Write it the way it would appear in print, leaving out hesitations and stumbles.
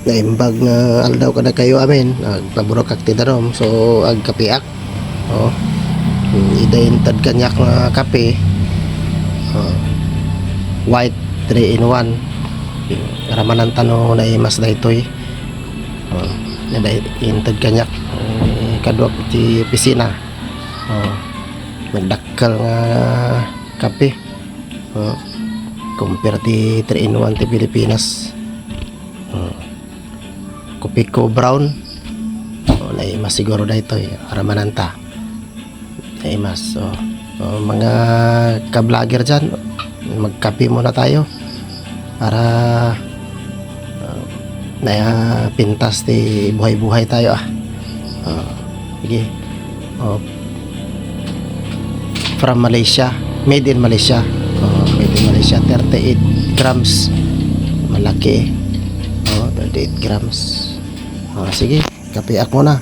naimbag nga aldaw kada kayo amin nagpaburok kag tidarom so ag kapiak oh idayin tad kanyak nga kape white 3 in 1 ramanan tano na imas daytoy idayin tad kanyak kadwa ti opisina nagdakkal nga kape compare ti 3 in 1 ti Pilipinas Kopiko brown naimas siguro dito aramananta naimas mga ka-vlogger dyan magkape muna tayo para pintas ti buhay-buhay tayo sige from Malaysia made in Malaysia 38 grams malaki 38 grams sige kape ako muna